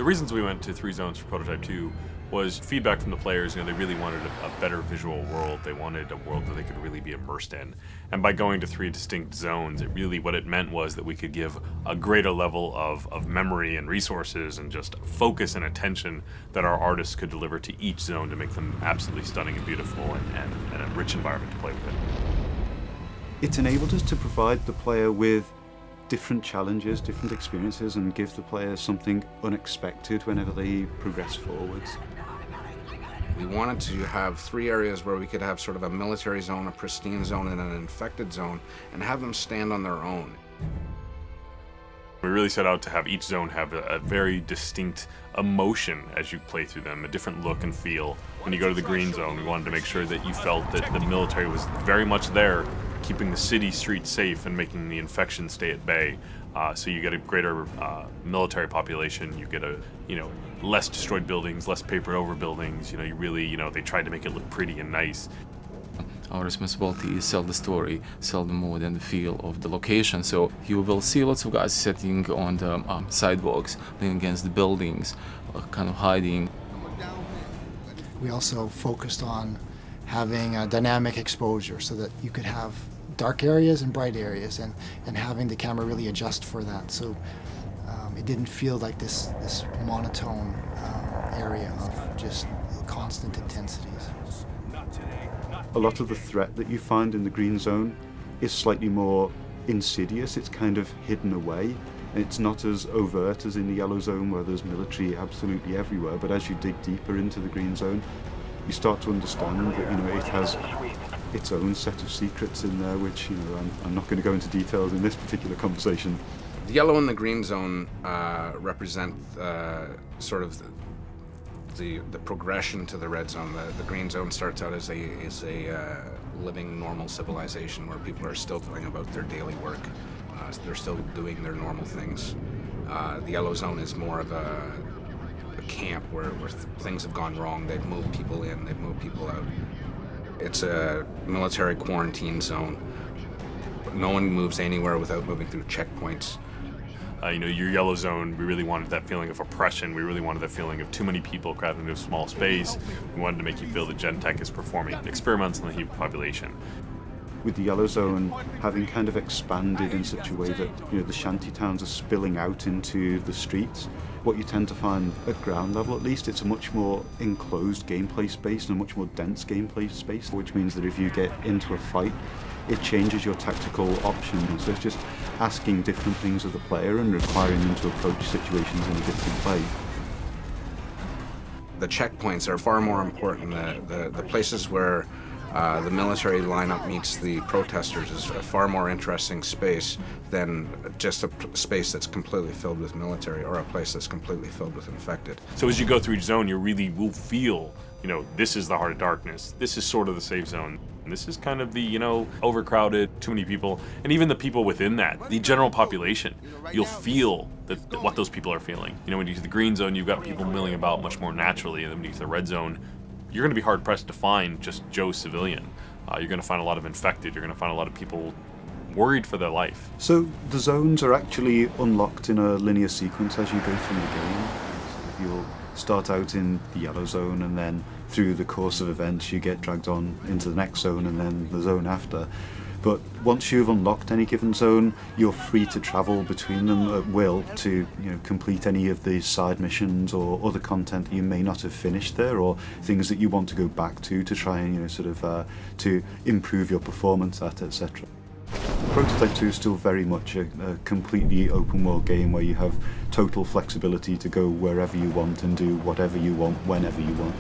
The reasons we went to 3 zones for Prototype 2 was feedback from the players. They really wanted a better visual world. They wanted a world that they could really be immersed in. And by going to 3 distinct zones, what it meant was that we could give a greater level of memory and resources and just focus and attention that our artists could deliver to each zone to make them absolutely stunning and beautiful and a rich environment to play with. It's enabled us to provide the player with different challenges, different experiences, and give the player something unexpected whenever they progress forwards. We wanted to have 3 areas where we could have sort of a military zone, a pristine zone, and an infected zone, and have them stand on their own. We really set out to have each zone have a very distinct emotion as you play through them, a different look and feel. When you go to the green zone, we wanted to make sure that you felt that the military was very much there, keeping the city streets safe and making the infection stay at bay. So you get a greater military population, you get less destroyed buildings, less papered over buildings. They tried to make it look pretty and nice. Our responsibility is sell the story, sell the mood and the feel of the location. So you will see lots of guys sitting on the sidewalks, leaning against the buildings, kind of hiding. We also focused on having a dynamic exposure so that you could have dark areas and bright areas, and having the camera really adjust for that. So it didn't feel like this monotone area of just constant intensities. A lot of the threat that you find in the green zone is slightly more insidious. It's kind of hidden away. It's not as overt as in the yellow zone where there's military absolutely everywhere, but as you dig deeper into the green zone, you start to understand that it has its own set of secrets in there, which I'm not going to go into details in this particular conversation. The yellow and the green zone represent sort of the progression to the red zone. The green zone starts out as a living normal civilization where people are still going about their daily work. They're still doing their normal things. The yellow zone is more of a camp where things have gone wrong. They've moved people in, they've moved people out. It's a military quarantine zone. No one moves anywhere without moving through checkpoints. Your yellow zone, we really wanted that feeling of oppression. We really wanted that feeling of too many people crowded into a small space. We wanted to make you feel that Gentek is performing experiments on the human population. With the yellow zone having kind of expanded in such a way that the shanty towns are spilling out into the streets, what you tend to find at ground level, at least, it's a much more enclosed gameplay space and a much more dense gameplay space, which means that if you get into a fight, it changes your tactical options. So it's just asking different things of the player and requiring them to approach situations in a different way. The checkpoints are far more important. The places where the military lineup meets the protesters is a far more interesting space than just a space that's completely filled with military or a place that's completely filled with infected. So as you go through each zone, you really will feel, this is the heart of darkness. This is sort of the safe zone. And this is kind of the, overcrowded, too many people, and even the people within that, the general population. You'll feel what those people are feeling. When you get to the green zone, you've got people milling about much more naturally, and then when you get to the red zone, you're going to be hard-pressed to find just Joe civilian. You're going to find a lot of infected. You're going to find a lot of people worried for their life. So the zones are actually unlocked in a linear sequence as you go through the game. So you'll start out in the yellow zone, and then through the course of events you get dragged on into the next zone and then the zone after. But once you've unlocked any given zone, you're free to travel between them at will to complete any of the side missions or other content that you may not have finished there, or things that you want to go back to try and to improve your performance at, etc. Prototype 2 is still very much a completely open world game where you have total flexibility to go wherever you want and do whatever you want whenever you want.